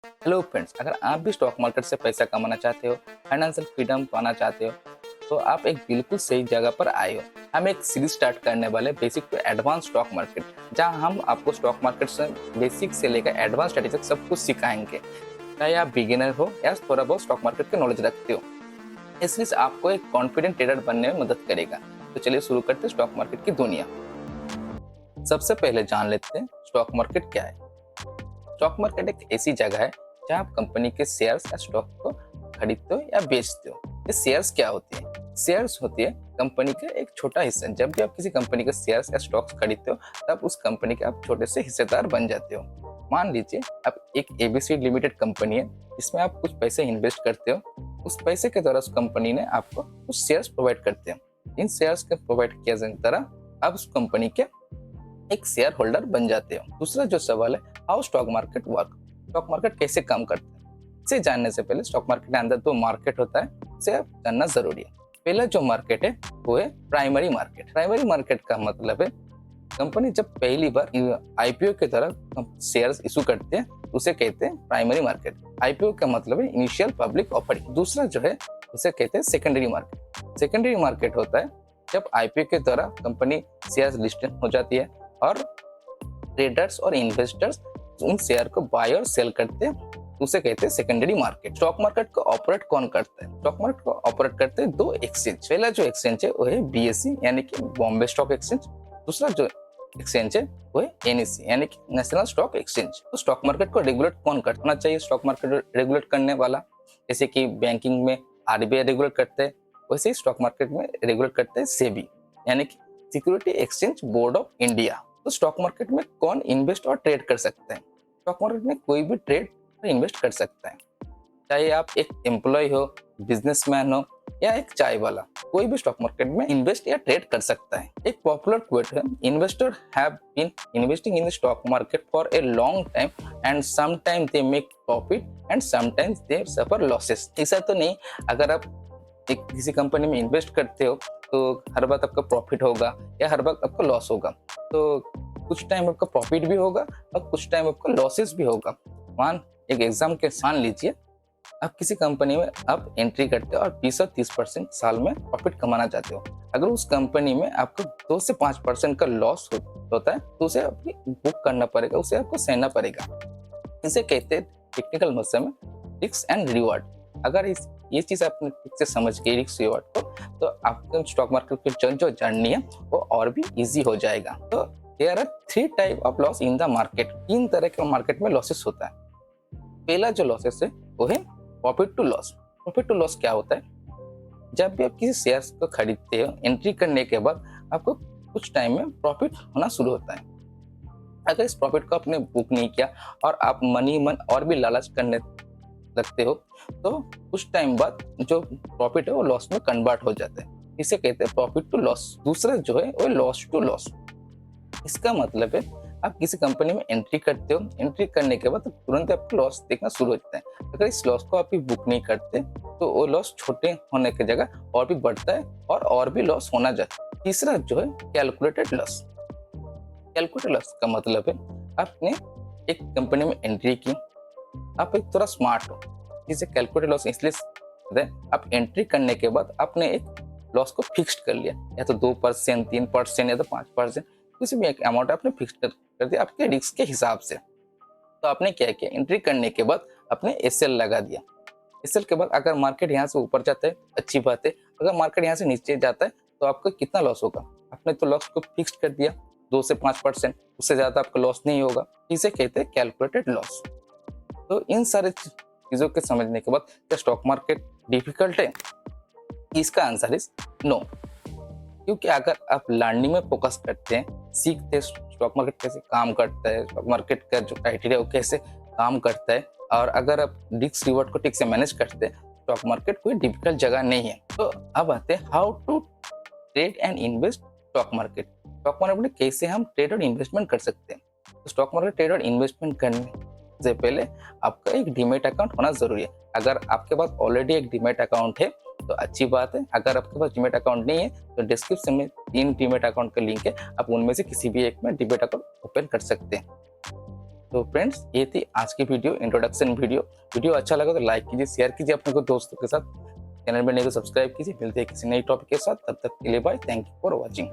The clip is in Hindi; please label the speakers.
Speaker 1: हेलो फ्रेंड्स, अगर आप भी स्टॉक मार्केट से पैसा कमाना चाहते हो, फाइनेंशियल फ्रीडम पाना चाहते हो, तो आप एक बिल्कुल सही जगह पर आए हो। हम एक सीरीज स्टार्ट करने वाले basic to advance stock market, जहां हम आपको स्टॉक मार्केट से बेसिक से लेकर एडवांस स्ट्रेटेजी तक सब कुछ सिखाएंगे। चाहे आप बिगिनर हो या थोड़ा बहुत स्टॉक मार्केट की नॉलेज रखते हो, ये सीरीज आपको एक कॉन्फिडेंट ट्रेडर बनने में मदद करेगा। तो चलिए शुरू करते हैं स्टॉक मार्केट की दुनिया। सबसे पहले जान लेते हैं स्टॉक मार्केट क्या है। स्टॉक मार्केट एक ऐसी जगह है जहां आप कंपनी के शेयर्स या स्टॉक को खरीदते हो या बेचते हो। ये शेयर्स क्या होती है? शेयर्स होती है कंपनी का एक छोटा हिस्सा। जब भी आप किसी कंपनी के शेयर्स या स्टॉक्स खरीदते हो, तब उस कंपनी के आप छोटे से हिस्सेदार बन जाते हो। मान लीजिए आप एक एबीसी लिमिटेड कंपनी है, जिसमें आप कुछ पैसे इन्वेस्ट करते हो। उस पैसे के द्वारा उस कंपनी ने आपको कुछ शेयर्स प्रोवाइड करते हैं। इन शेयर्स के प्रोवाइड किया जाने के द्वारा आप उस कंपनी के एक शेयर होल्डर बन जाते हो। दूसरा जो सवाल है, how stock market work, stock market कैसे काम करता है। इसे जानने से पहले स्टॉक मार्केट के अंदर दो मार्केट होता है, इसे आप जानना जरूरी है। पहला जो मार्केट है वो है प्राइमरी मार्केट। प्राइमरी मार्केट का मतलब है कंपनी जब पहली बार आईपीओ के द्वारा शेयर्स इशू करते हैं, उसे कहते हैं प्राइमरी मार्केट। आईपीओ का मतलब है इनिशियल पब्लिक ऑफरिंग। दूसरा जो है उसे कहते हैं सेकेंडरी मार्केट। सेकेंडरी मार्केट होता है जब आईपीओ के द्वारा कंपनी शेयर्स लिस्टेड हो जाती है और ट्रेडर्स और इन्वेस्टर्स उन शेयर को बाय और सेल करते हैं, उसे कहते हैं सेकेंडरी मार्केट। स्टॉक मार्केट को ऑपरेट कौन करता है? स्टॉक मार्केट को ऑपरेट करते हैं दो एक्सचेंज। पहला जो एक्सचेंज है वो है बीएसई यानी कि बॉम्बे स्टॉक एक्सचेंज। दूसरा जो एक्सचेंज है वो है एनएसई यानी कि नेशनल स्टॉक एक्सचेंज। तो स्टॉक मार्केट को रेगुलेट कौन करना चाहिए? स्टॉक मार्केट रेगुलेट करने वाला, जैसे कि बैंकिंग में आरबीआई रेगुलेट करते हैं, वैसे ही स्टॉक मार्केट में रेगुलेट करते हैं सेबी यानी कि security exchange board of India. तो स्टॉक मार्केट में कौन इन्वेस्ट और ट्रेड कर सकते हैं? स्टॉक मार्केट में कोई भी ट्रेड और इन्वेस्ट कर सकता है, चाहे आप एक एम्प्लॉय हो, बिजनेसमैन हो या एक चाय वाला, कोई भी स्टॉक मार्केट में इन्वेस्ट या ट्रेड कर सकता है। एक पॉपुलर क्वोट है, investor have been investing in the stock market for a long time and sometimes they make profit and sometimes they suffer losses. ऐसा तो नहीं, अगर आप एक किसी कंपनी में इन्वेस्ट करते हो तो हर बार आपका प्रॉफिट होगा या हर बार आपका लॉस होगा। तो कुछ टाइम आपका प्रॉफिट भी होगा और कुछ टाइम आपका लॉसेस भी होगा। एक एग्जाम के मान लीजिए आप किसी कंपनी में आप एंट्री करते हो और 20 और 30% साल में प्रॉफिट कमाना चाहते हो। अगर उस कंपनी में आपको 2 से 5% का लॉस होता है, तो उसे आपको बुक करना पड़ेगा, उसे आपको सहना पड़ेगा। इसे कहते हैं टेक्निकल भाषा में रिस्क एंड रिवॉर्ड। अगर ये चीज आपने ठीक से समझ गई रिस्क रिवॉर्ड को, तो आपको स्टॉक मार्केट की जो जर्नी है वो और भी इजी हो जाएगा। तो there are 3 type of loss in the market. 3 तरह के मार्केट में लॉसेस होता है। पहला जो लॉसेस है वो है profit to loss. Profit to loss क्या होता है? जब भी आप किसी शेयर्स को खरीदते हो, एंट्री करने के बाद आपको कुछ टाइम में प्रॉफिट होना शुरू होता है। अगर इस प्रॉफिट को आपने बुक नहीं किया और आप मन और भी लालच करने लगते हो, तो कुछ टाइम बाद जो प्रॉफिट है वो लॉस में कन्वर्ट हो जाता है। इसे कहते हैं प्रॉफिट टू लॉस। दूसरा जो है वो लॉस टू लॉस। इसका मतलब है आप किसी कंपनी में एंट्री करते हो, एंट्री करने के बाद तुरंत आपको लॉस देखना शुरू होता है। अगर इस लॉस को आप भी बुक नहीं करते, तो वो लॉस छोटे होने की जगह और भी बढ़ता है और भी लॉस होना जाता है। तीसरा जो है कैलकुलेटेड लॉस। कैलकुलेटेड लॉस का मतलब है आपने एक कंपनी में एंट्री की, आप एक थोड़ा स्मार्ट हो, इसे कैलकुलेटेड लॉस इसलिए कहते हैं। आप एंट्री करने के बाद आपने एक लॉस को फिक्स्ड कर लिया, या तो 2%, 3% या तो 5%, किसी भी एक अमाउंट आपने फिक्स कर दिया आपके रिस्क के हिसाब से। तो आपने क्या किया, एंट्री करने के बाद आपने एसएल लगा दिया। एसएल के बाद अगर मार्केट यहाँ से ऊपर जाता है, अच्छी बात है। अगर मार्केट यहाँ से नीचे जाता है तो आपका कितना लॉस होगा? आपने तो लॉस को फिक्स कर दिया 2 से 5%, उससे ज्यादा आपका लॉस नहीं होगा। इसे कहते हैं कैलकुलेटेड लॉस। तो इन सारे चीजों के समझने के बाद क्या स्टॉक मार्केट डिफिकल्ट है? इसका आंसर इज नो। क्योंकि अगर आप लर्निंग में फोकस करते हैं, सीखते हैं स्टॉक मार्केट कैसे काम करता है, स्टॉक मार्केट का जो क्राइटेरिया वो कैसे काम करता है, और अगर आप रिस्क रिवॉर्ड को ठीक से मैनेज करते हैं, स्टॉक मार्केट कोई डिफिकल्ट जगह नहीं है। तो अब आते हैं how to trade and invest stock market. Stock market में कैसे हम ट्रेड और इन्वेस्टमेंट कर सकते हैं? तो स्टॉक मार्केट ट्रेड और इन्वेस्टमेंट करने से पहले आपका एक डीमैट अकाउंट होना जरूरी है। अगर आपके पास ऑलरेडी एक डीमैट अकाउंट है तो अच्छी बात है। अगर आपके पास डीमैट अकाउंट नहीं है तो डिस्क्रिप्शन में 3 डीमैट अकाउंट का लिंक है, आप उनमें से किसी भी एक में डीमैट अकाउंट ओपन कर सकते हैं। तो फ्रेंड्स ये थी आज की वीडियो, इंट्रोडक्शन वीडियो। वीडियो अच्छा लगा तो लाइक कीजिए, शेयर कीजिए अपने को दोस्तों के साथ। चैनल में नहीं तो सब्सक्राइब कीजिए। मिलते हैं किसी नई टॉपिक के साथ, तब तक के लिए bye. Thank you for watching.